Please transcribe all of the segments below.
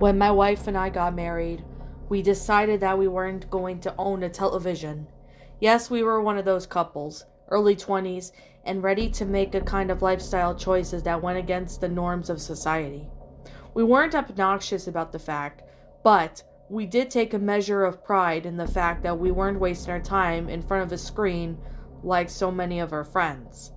When my wife and I got married, we decided that we weren't going to own a television. Yes, we were one of those couples, early 20s, and ready to make a kind of lifestyle choices that went against the norms of society. We weren't obnoxious about the fact, but we did take a measure of pride in the fact that we weren't wasting our time in front of a screen like so many of our friends.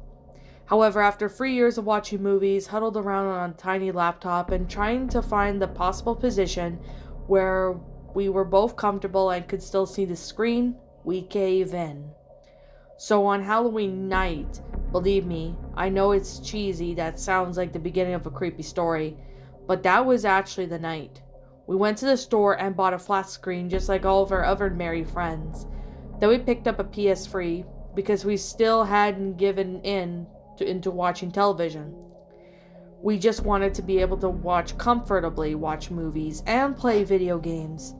However, after 3 years of watching movies, huddled around on a tiny laptop, and trying to find the possible position where we were both comfortable and could still see the screen, we gave in. So on Halloween night, believe me, I know it's cheesy, that sounds like the beginning of a creepy story, but that was actually the night. We went to the store and bought a flat screen just like all of our other merry friends. Then we picked up a PS3 because we still hadn't given into watching television. We just wanted to be able to comfortably watch movies and play video games.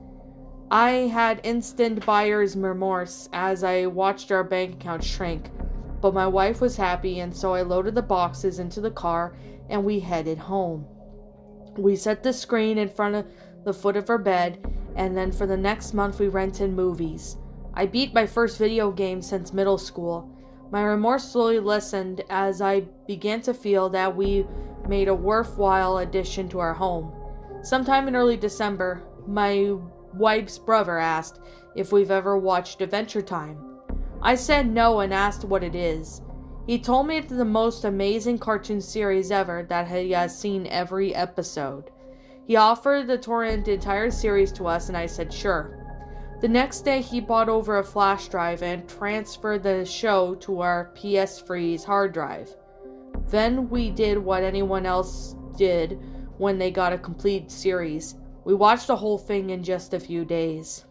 I had instant buyer's remorse as I watched our bank account shrink, but my wife was happy, and so I loaded the boxes into the car and we headed home. We set the screen in front of the foot of our bed, and then for the next month we rented movies. I beat my first video game since middle school. My remorse slowly lessened as I began to feel that we made a worthwhile addition to our home. Sometime in early December, my wife's brother asked if we've ever watched Adventure Time. I said no and asked what it is. He told me it's the most amazing cartoon series ever, that he has seen every episode. He offered to torrent the entire series to us, and I said sure. The next day, he bought over a flash drive and transferred the show to our PS3's hard drive. Then we did what anyone else did when they got a complete series. We watched the whole thing in just a few days.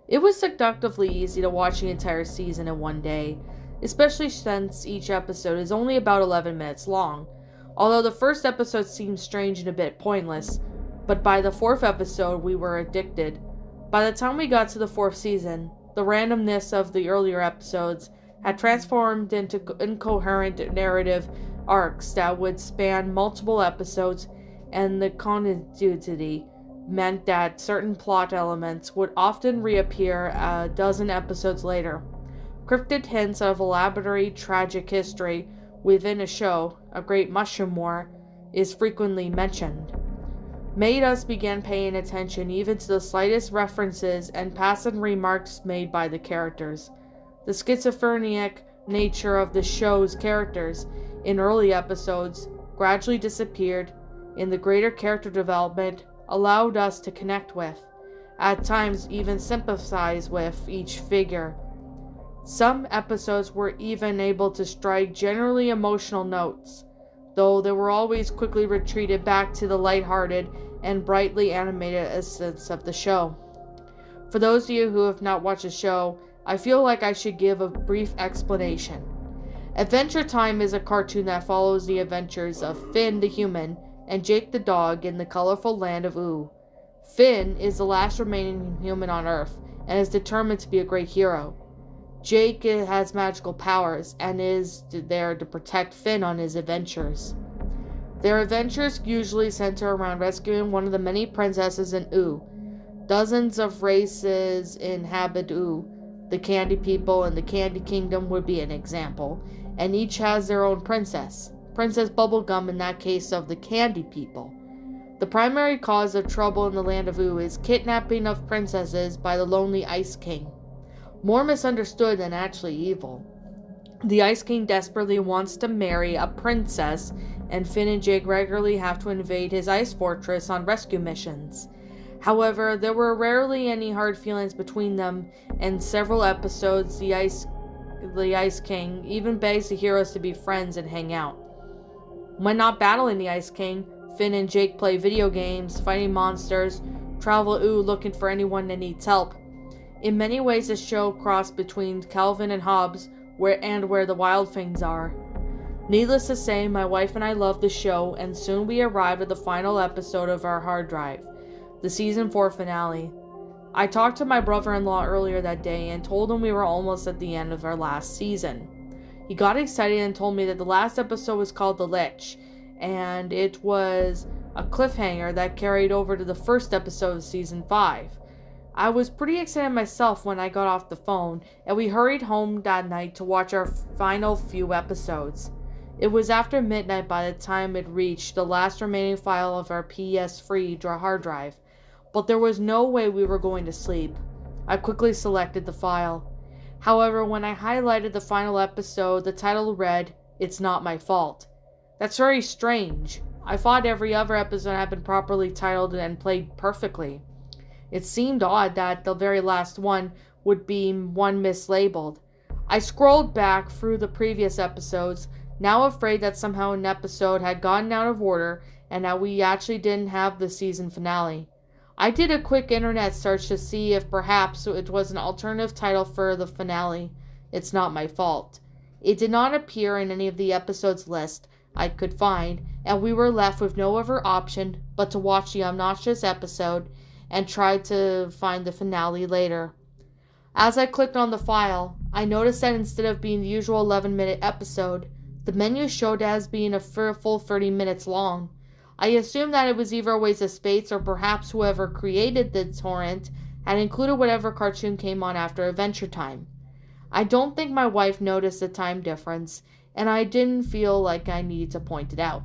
It was seductively easy to watch the entire season in one day, especially since each episode is only about 11 minutes long. Although the first episode seemed strange and a bit pointless, but by the fourth episode we were addicted. By the time we got to the fourth season, the randomness of the earlier episodes had transformed into incoherent narrative arcs that would span multiple episodes, and the continuity meant that certain plot elements would often reappear a dozen episodes later. Cryptic hints of elaborate tragic history within a show, a great mushroom war, is frequently mentioned. Made us begin paying attention even to the slightest references and passing remarks made by the characters. The schizophrenic nature of the show's characters in early episodes gradually disappeared, and the greater character development allowed us to connect with, at times even sympathize with, each figure. Some episodes were even able to strike generally emotional notes, though they were always quickly retreated back to the lighthearted and brightly animated essence of the show. For those of you who have not watched the show, I feel like I should give a brief explanation. Adventure Time is a cartoon that follows the adventures of Finn the human and Jake the dog in the colorful land of Oo. Finn is the last remaining human on Earth and is determined to be a great hero. Jake has magical powers and is there to protect Finn on his adventures. Their adventures usually center around rescuing one of the many princesses in Oo. Dozens of races inhabit Oo. The Candy People and the Candy Kingdom would be an example, and each has their own princess. Princess Bubblegum in that case of the Candy People. The primary cause of trouble in the land of Oo is kidnapping of princesses by the lonely Ice King. More misunderstood than actually evil. The Ice King desperately wants to marry a princess, and Finn and Jake regularly have to invade his ice fortress on rescue missions. However, there were rarely any hard feelings between them, and several episodes the Ice King even begs the heroes to be friends and hang out. When not battling the Ice King, Finn and Jake play video games, fighting monsters, travel Oo looking for anyone that needs help. In many ways, the show crossed between Calvin and Hobbes, where the wild things are. Needless to say, my wife and I loved the show, and soon we arrived at the final episode of our hard drive, the season 4 finale. I talked to my brother-in-law earlier that day and told him we were almost at the end of our last season. He got excited and told me that the last episode was called The Lich, and it was a cliffhanger that carried over to the first episode of Season 5. I was pretty excited myself when I got off the phone, and we hurried home that night to watch our final few episodes. It was after midnight by the time it reached the last remaining file of our PS3 hard drive, but there was no way we were going to sleep. I quickly selected the file. However, when I highlighted the final episode, the title read, "It's Not My Fault." That's very strange. I thought every other episode had been properly titled and played perfectly. It seemed odd that the very last one would be one mislabeled. I scrolled back through the previous episodes, now afraid that somehow an episode had gotten out of order and that we actually didn't have the season finale. I did a quick internet search to see if perhaps it was an alternative title for the finale, "It's Not My Fault." It did not appear in any of the episodes list I could find, and we were left with no other option but to watch the obnoxious episode and tried to find the finale later. As I clicked on the file, I noticed that instead of being the usual 11-minute episode, the menu showed as being a full 30 minutes long. I assumed that it was either a waste of space or perhaps whoever created the torrent had included whatever cartoon came on after Adventure Time. I don't think my wife noticed the time difference, and I didn't feel like I needed to point it out.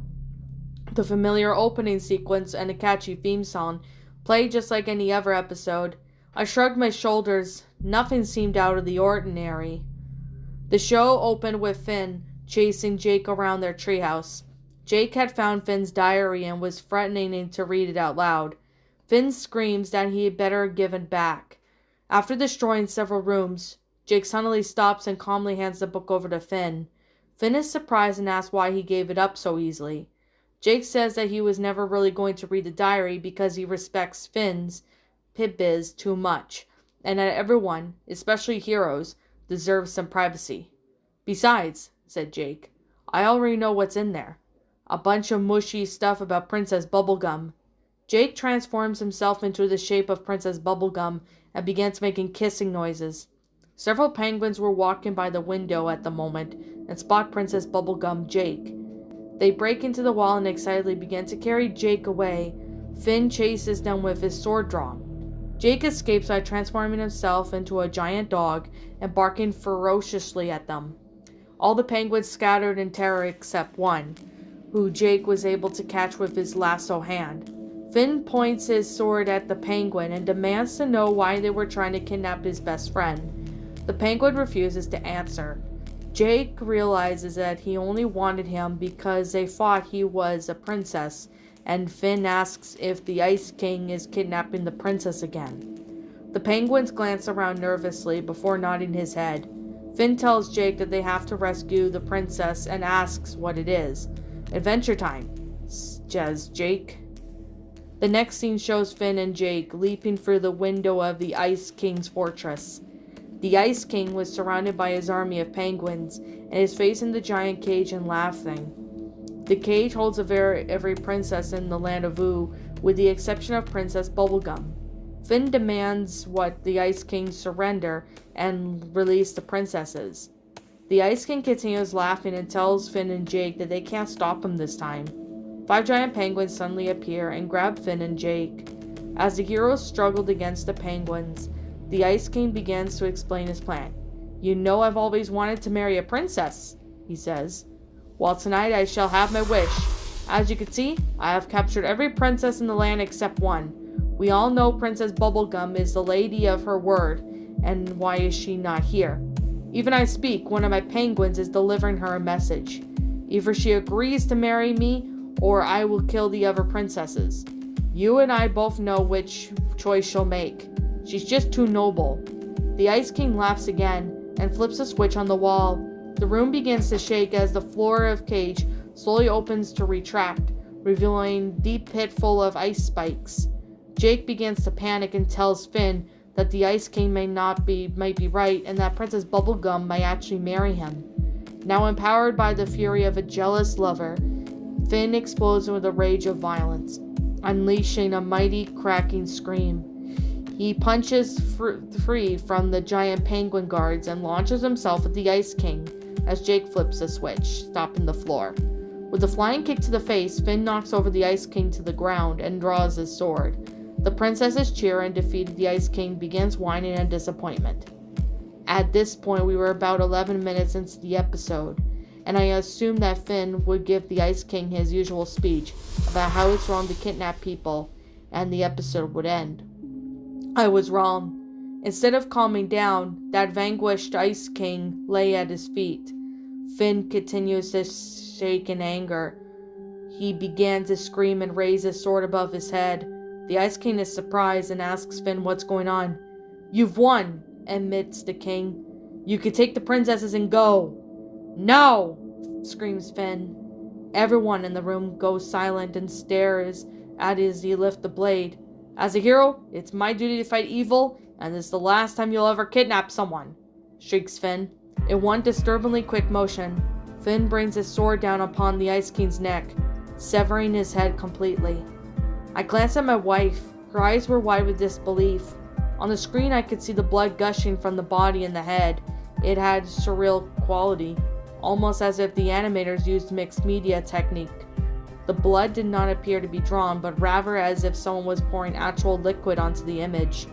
The familiar opening sequence and a catchy theme song played just like any other episode. I shrugged my shoulders. Nothing seemed out of the ordinary. The show opened with Finn chasing Jake around their treehouse. Jake had found Finn's diary and was threatening to read it out loud. Finn screams that he had better give it back. After destroying several rooms, Jake suddenly stops and calmly hands the book over to Finn. Finn is surprised and asks why he gave it up so easily. Jake says that he was never really going to read the diary because he respects Finn's biz too much, and that everyone, especially heroes, deserves some privacy. "Besides," said Jake, "I already know what's in there. A bunch of mushy stuff about Princess Bubblegum." Jake transforms himself into the shape of Princess Bubblegum and begins making kissing noises. Several penguins were walking by the window at the moment and spot Princess Bubblegum Jake. They break into the wall and excitedly begin to carry Jake away. Finn chases them with his sword drawn. Jake escapes by transforming himself into a giant dog and barking ferociously at them. All the penguins scattered in terror except one, who Jake was able to catch with his lasso hand. Finn points his sword at the penguin and demands to know why they were trying to kidnap his best friend. The penguin refuses to answer. Jake realizes that he only wanted him because they thought he was a princess, and Finn asks if the Ice King is kidnapping the princess again. The penguins glance around nervously before nodding his head. Finn tells Jake that they have to rescue the princess and asks what it is. "Adventure Time," says Jake. The next scene shows Finn and Jake leaping through the window of the Ice King's fortress. The Ice King was surrounded by his army of penguins and is facing the giant cage and laughing. The cage holds every princess in the land of Ooh, with the exception of Princess Bubblegum. Finn demands what the Ice King surrender and release the princesses. The Ice King continues laughing and tells Finn and Jake that they can't stop him this time. 5 giant penguins suddenly appear and grab Finn and Jake. As the heroes struggled against the penguins, the Ice King begins to explain his plan. "You know I've always wanted to marry a princess," he says. "Well, tonight I shall have my wish. As you can see, I have captured every princess in the land except one. We all know Princess Bubblegum is the lady of her word, and why is she not here? Even I speak, one of my penguins is delivering her a message. Either she agrees to marry me, or I will kill the other princesses. You and I both know which choice she'll make. She's just too noble." The Ice King laughs again and flips a switch on the wall. The room begins to shake as the floor of cage slowly opens to retract, revealing a deep pit full of ice spikes. Jake begins to panic and tells Finn that the Ice King might be right and that Princess Bubblegum might actually marry him. Now empowered by the fury of a jealous lover, Finn explodes with a rage of violence, unleashing a mighty cracking scream. He punches free from the giant penguin guards and launches himself at the Ice King as Jake flips a switch, stopping the floor. With a flying kick to the face, Finn knocks over the Ice King to the ground and draws his sword. The princesses cheer and defeated the Ice King begins whining in disappointment. At this point, we were about 11 minutes into the episode, and I assumed that Finn would give the Ice King his usual speech about how it's wrong to kidnap people, and the episode would end. I was wrong. Instead of calming down, that vanquished Ice King lay at his feet. Finn continues to shake in anger. He began to scream and raise his sword above his head. The Ice King is surprised and asks Finn what's going on. "You've won," admits the king. "You can take the princesses and go." "No!" screams Finn. Everyone in the room goes silent and stares at as he lifts the blade. "As a hero, it's my duty to fight evil, and this is the last time you'll ever kidnap someone," shrieks Finn. In one disturbingly quick motion, Finn brings his sword down upon the Ice King's neck, severing his head completely. I glanced at my wife. Her eyes were wide with disbelief. On the screen, I could see the blood gushing from the body and the head. It had surreal quality, almost as if the animators used mixed media technique. The blood did not appear to be drawn, but rather as if someone was pouring actual liquid onto the image.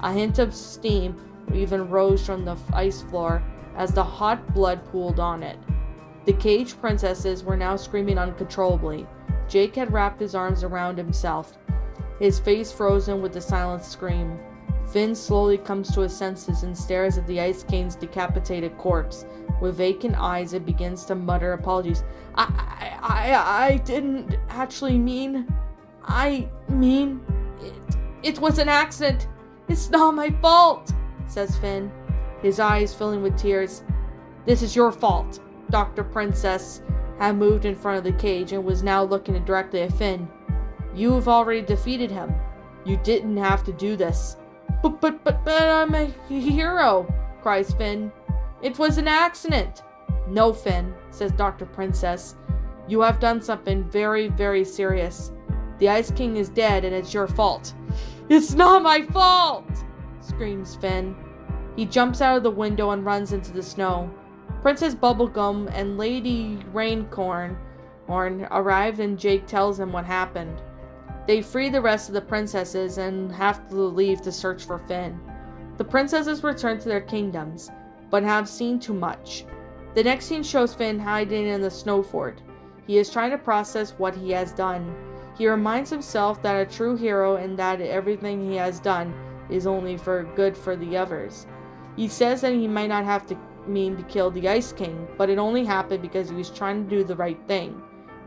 A hint of steam even rose from the ice floor as the hot blood pooled on it. The caged princesses were now screaming uncontrollably. Jake had wrapped his arms around himself, his face frozen with the silent scream. Finn slowly comes to his senses and stares at the Ice King's decapitated corpse. With vacant eyes, it begins to mutter apologies. I didn't actually mean... It was an accident. It's not my fault," says Finn, his eyes filling with tears. "This is your fault." Dr. Princess had moved in front of the cage and was now looking directly at Finn. "You have already defeated him. You didn't have to do this." But I'm a hero," cries Finn. "It was an accident." "No, Finn," says Dr. Princess. "You have done something very, very serious. The Ice King is dead and it's your fault." "It's not my fault!" screams Finn. He jumps out of the window and runs into the snow. Princess Bubblegum and Lady Raincorn arrived and Jake tells him what happened. They free the rest of the princesses and have to leave to search for Finn. The princesses return to their kingdoms, but have seen too much. The next scene shows Finn hiding in the snow fort. He is trying to process what he has done. He reminds himself that a true hero and that everything he has done is only for good for the others. He says that he might not have to mean to kill the Ice King, but it only happened because he was trying to do the right thing,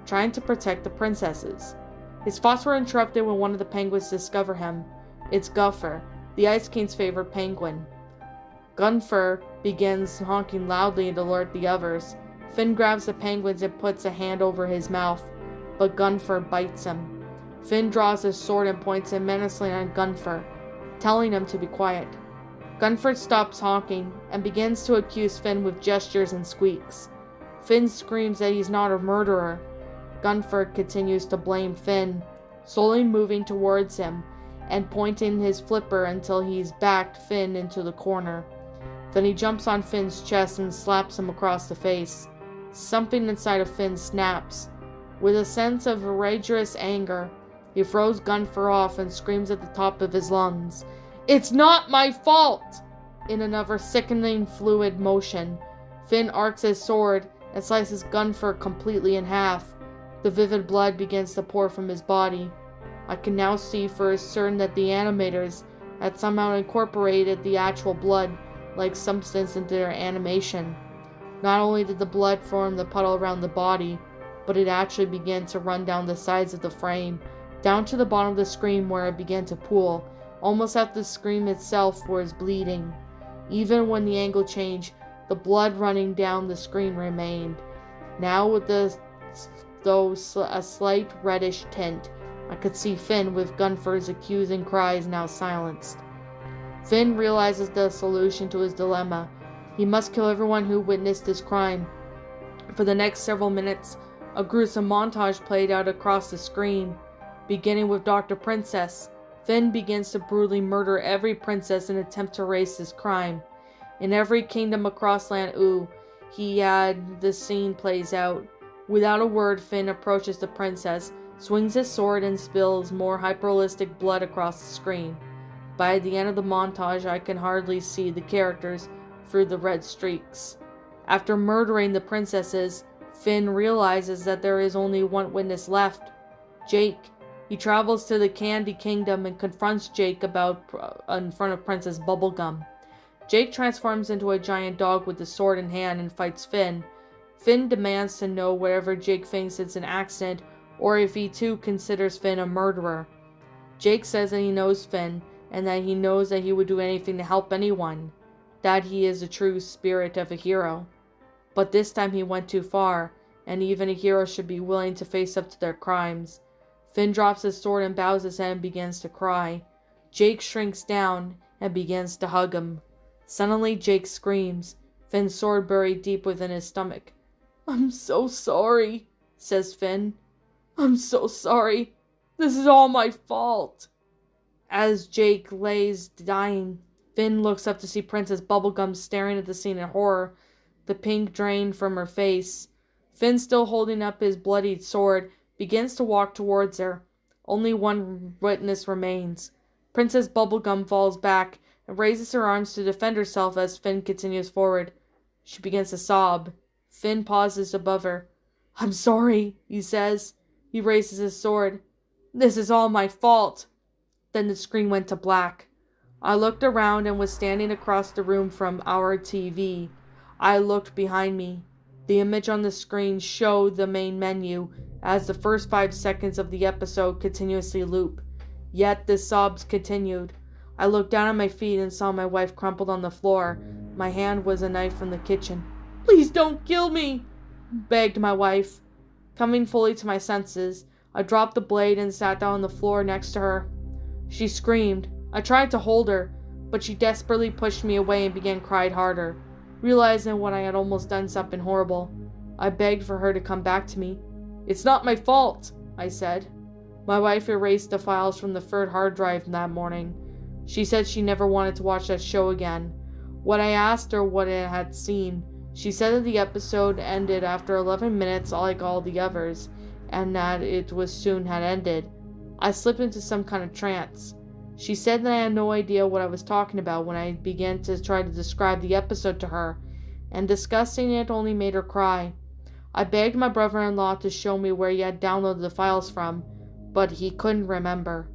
trying to protect the princesses. His thoughts were interrupted when one of the penguins discover him. It's Guffer, the Ice King's favorite penguin. Gunfer begins honking loudly to alert the others. Finn grabs the penguins and puts a hand over his mouth, but Gunfer bites him. Finn draws his sword and points it menacingly on Gunfer, telling him to be quiet. Gunfer stops honking and begins to accuse Finn with gestures and squeaks. Finn screams that he's not a murderer. Gunfer continues to blame Finn, slowly moving towards him and pointing his flipper until he's backed Finn into the corner. Then he jumps on Finn's chest and slaps him across the face. Something inside of Finn snaps. With a sense of raging anger, he throws Gunfer off and screams at the top of his lungs, "It's not my fault!" In another sickening fluid motion, Finn arcs his sword and slices Gunfer completely in half. The vivid blood begins to pour from his body. I can now see for certain that the animators had somehow incorporated the actual blood-like substance into their animation. Not only did the blood form the puddle around the body, but it actually began to run down the sides of the frame, down to the bottom of the screen where it began to pool, almost as the screen itself was bleeding. Even when the angle changed, the blood running down the screen remained. Now with though a slight reddish tint, I could see Finn with Gunfer's accusing cries now silenced. Finn realizes the solution to his dilemma. He must kill everyone who witnessed his crime. For the next several minutes, a gruesome montage played out across the screen. Beginning with Dr. Princess, Finn begins to brutally murder every princess in an attempt to erase his crime. In every kingdom across Land the scene plays out. Without a word, Finn approaches the princess, swings his sword, and spills more hyperrealistic blood across the screen. By the end of the montage, I can hardly see the characters through the red streaks. After murdering the princesses, Finn realizes that there is only one witness left, Jake. He travels to the Candy Kingdom and confronts Jake in front of Princess Bubblegum. Jake transforms into a giant dog with the sword in hand and fights Finn. Finn demands to know whether Jake thinks it's an accident or if he too considers Finn a murderer. Jake says that he knows Finn and that he knows that he would do anything to help anyone, that he is the true spirit of a hero. But this time he went too far, and even a hero should be willing to face up to their crimes. Finn drops his sword and bows his head and begins to cry. Jake shrinks down and begins to hug him. Suddenly Jake screams, Finn's sword buried deep within his stomach. "I'm so sorry," says Finn. "I'm so sorry. This is all my fault." As Jake lays dying, Finn looks up to see Princess Bubblegum staring at the scene in horror, the pink drain from her face. Finn, still holding up his bloodied sword, begins to walk towards her. Only one witness remains. Princess Bubblegum falls back and raises her arms to defend herself as Finn continues forward. She begins to sob. Finn pauses above her. "I'm sorry," he says. He raises his sword. "This is all my fault." Then the screen went to black. I looked around and was standing across the room from our TV. I looked behind me. The image on the screen showed the main menu as the first 5 seconds of the episode continuously loop. Yet the sobs continued. I looked down at my feet and saw my wife crumpled on the floor. My hand was a knife from the kitchen. "Please don't kill me," begged my wife. Coming fully to my senses, I dropped the blade and sat down on the floor next to her. She screamed. I tried to hold her, but she desperately pushed me away and began crying harder. Realizing what I had almost done something horrible, I begged for her to come back to me. "It's not my fault," I said. My wife erased the files from the third hard drive that morning. She said she never wanted to watch that show again. When I asked her what it had seen, she said that the episode ended after 11 minutes like all the others, and that it was soon had ended. I slipped into some kind of trance. She said that I had no idea what I was talking about when I began to try to describe the episode to her, and discussing it only made her cry. I begged my brother-in-law to show me where he had downloaded the files from, but he couldn't remember.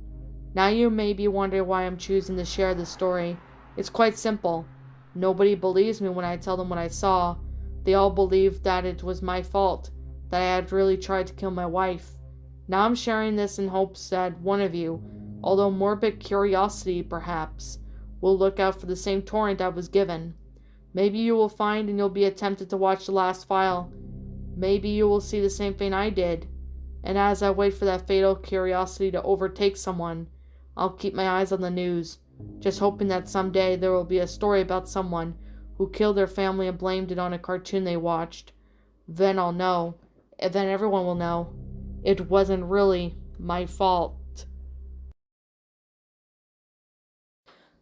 Now you may be wondering why I'm choosing to share this story. It's quite simple. Nobody believes me when I tell them what I saw. They all believe that it was my fault, that I had really tried to kill my wife. Now I'm sharing this in hopes that one of you, although morbid curiosity perhaps, will look out for the same torrent I was given. Maybe you will find and you'll be tempted to watch the last file. Maybe you will see the same thing I did. And as I wait for that fatal curiosity to overtake someone, I'll keep my eyes on the news, just hoping that someday there will be a story about someone who killed their family and blamed it on a cartoon they watched. Then I'll know, and then everyone will know, it wasn't really my fault.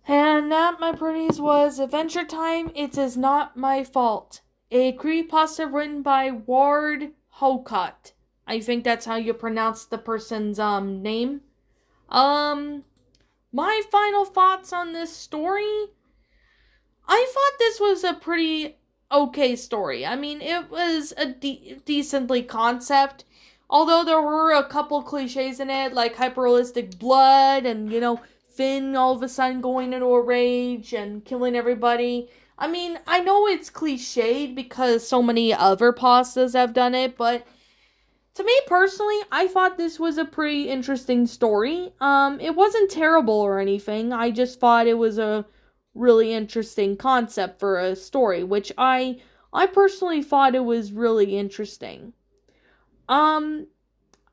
And that, my pretties, was Adventure Time, It Is Not My Fault. A creepypasta written by Ward Hocut. I think that's how you pronounce the person's name. My final thoughts on this story. I thought this was a pretty okay story. I mean, it was a decently concept. Although there were a couple cliches in it, like hyperrealistic blood and, Finn all of a sudden going into a rage and killing everybody. I mean, I know it's cliched because so many other pastas have done it, but to me personally, I thought this was a pretty interesting story. It wasn't terrible or anything. I just thought it was a really interesting concept for a story, which I personally thought it was really interesting. I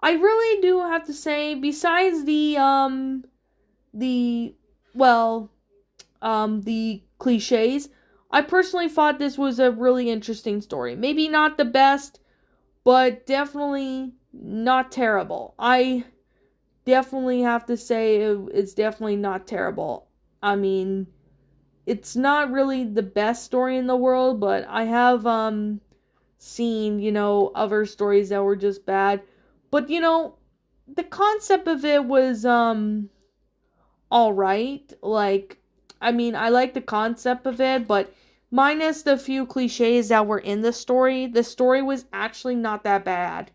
really do have to say, besides the cliches, I personally thought this was a really interesting story. Maybe not the best, but definitely not terrible. I definitely have to say it's definitely not terrible. I mean, it's not really the best story in the world, but I have seen, other stories that were just bad. But, the concept of it was, all right. Like, I mean, I like the concept of it, but minus the few cliches that were in the story was actually not that bad.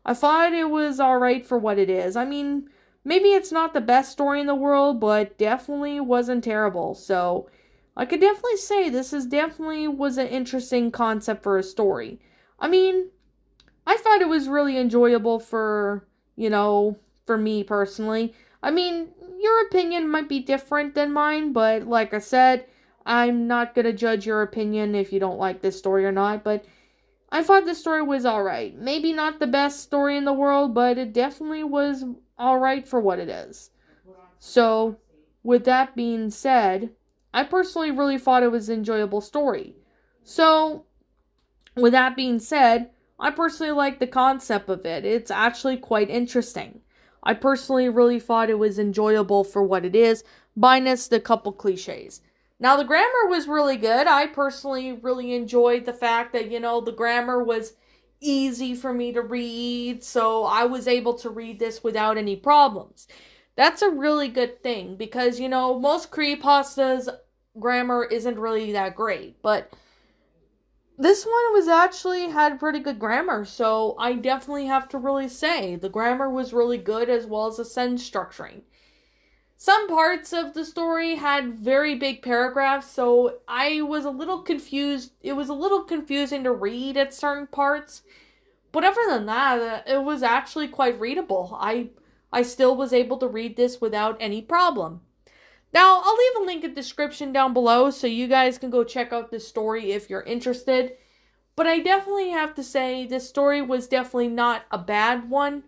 I thought it was all right for what it is. I mean, maybe it's not the best story in the world, but definitely wasn't terrible. So, I could definitely say this is definitely was an interesting concept for a story. I mean, I thought it was really enjoyable for me personally. I mean, your opinion might be different than mine, but like I said, I'm not gonna judge your opinion if you don't like this story or not, but I thought the story was alright. Maybe not the best story in the world, but it definitely was alright for what it is. So, with that being said, I personally really thought it was an enjoyable story. So, with that being said, I personally like the concept of it. It's actually quite interesting. I personally really thought it was enjoyable for what it is, minus the couple cliches. Now, the grammar was really good. I personally really enjoyed the fact that, the grammar was easy for me to read, so I was able to read this without any problems. That's a really good thing because, most creepypastas grammar isn't really that great, but this one was actually had pretty good grammar, so I definitely have to really say the grammar was really good as well as the sentence structuring. Some parts of the story had very big paragraphs, so I was a little confused. It was a little confusing to read at certain parts, but other than that, it was actually quite readable. I still was able to read this without any problem. Now, I'll leave a link in the description down below so you guys can go check out this story if you're interested. But I definitely have to say this story was definitely not a bad one.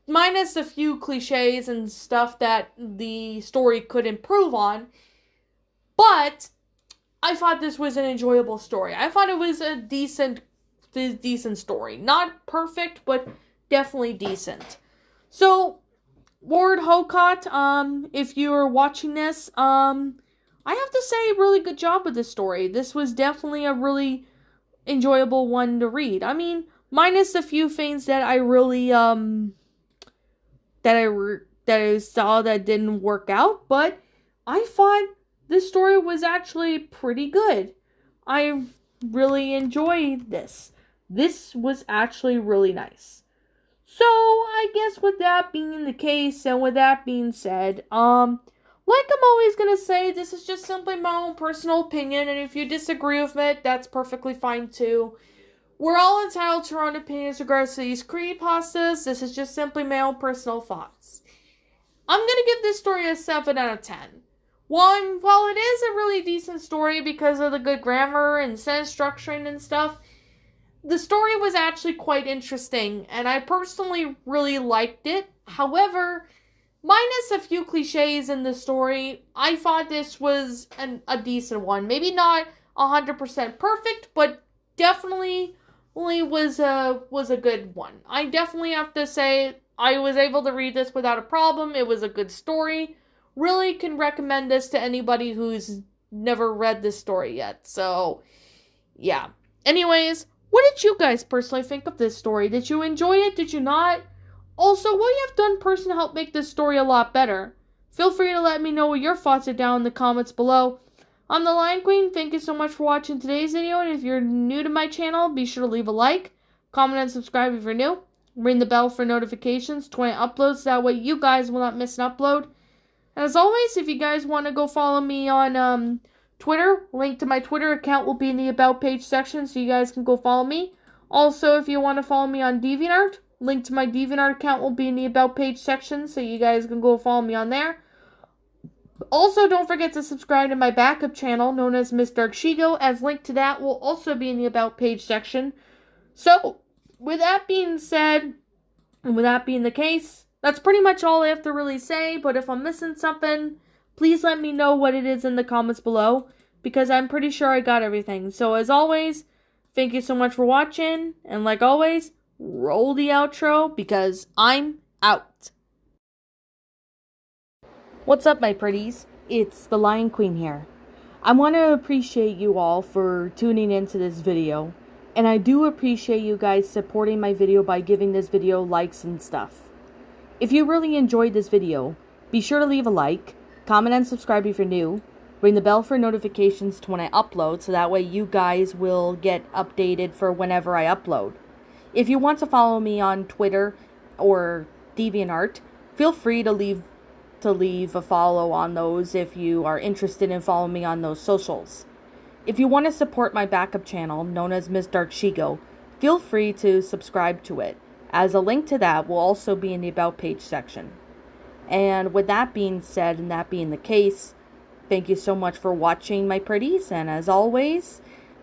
Minus a few cliches and stuff that the story could improve on. But I thought this was an enjoyable story. I thought it was a decent story. Not perfect, but definitely decent. So, Lord Hocut, if you're watching this, I have to say, really good job with this story. This was definitely a really enjoyable one to read. I mean, minus a few things that I really, that I saw that didn't work out, but I thought this story was actually pretty good. I really enjoyed this. This was actually really nice. So, I guess with that being the case, and with that being said, like I'm always gonna say, this is just simply my own personal opinion, and if you disagree with it, that's perfectly fine too. We're all entitled to our own opinions regards to these creepypastas. This is just simply my own personal thoughts. I'm gonna give this story a 7 out of 10. One, while it is a really decent story because of the good grammar and sentence structuring and stuff, the story was actually quite interesting, and I personally really liked it. However, minus a few cliches in the story, I thought this was a decent one. Maybe not 100% perfect, but definitely was a good one. I definitely have to say I was able to read this without a problem. It was a good story. Really can recommend this to anybody who's never read this story yet. So, yeah. Anyways, what did you guys personally think of this story? Did you enjoy it? Did you not? Also, what you have done personally to help make this story a lot better? Feel free to let me know what your thoughts are down in the comments below. I'm the Lion Queen. Thank you so much for watching today's video. And if you're new to my channel, be sure to leave a like, comment, and subscribe if you're new. Ring the bell for notifications, 20 uploads. That way you guys will not miss an upload. And as always, if you guys want to go follow me on Twitter, link to my Twitter account will be in the About page section, so you guys can go follow me. Also, if you want to follow me on DeviantArt, link to my DeviantArt account will be in the About page section, so you guys can go follow me on there. Also, don't forget to subscribe to my backup channel, known as Miss Dark Shigo, as link to that will also be in the About page section. So, with that being said, and with that being the case, that's pretty much all I have to really say, but if I'm missing something, please let me know what it is in the comments below, because I'm pretty sure I got everything. So as always, thank you so much for watching, and like always, roll the outro, because I'm out. What's up, my pretties? It's the Lion Queen here. I want to appreciate you all for tuning into this video, And I do appreciate you guys supporting my video by giving this video likes and stuff. If you really enjoyed this video, be sure to leave a like, comment and subscribe if you're new, ring the bell for notifications to when I upload so that way you guys will get updated for whenever I upload. If you want to follow me on Twitter or DeviantArt, feel free to leave a follow on those if you are interested in following me on those socials. If you want to support my backup channel, known as Miss Dark Shigo, feel free to subscribe to it, as a link to that will also be in the About page section. And with that being said, and that being the case, thank you so much for watching, my pretties, and as always,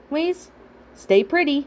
please stay pretty.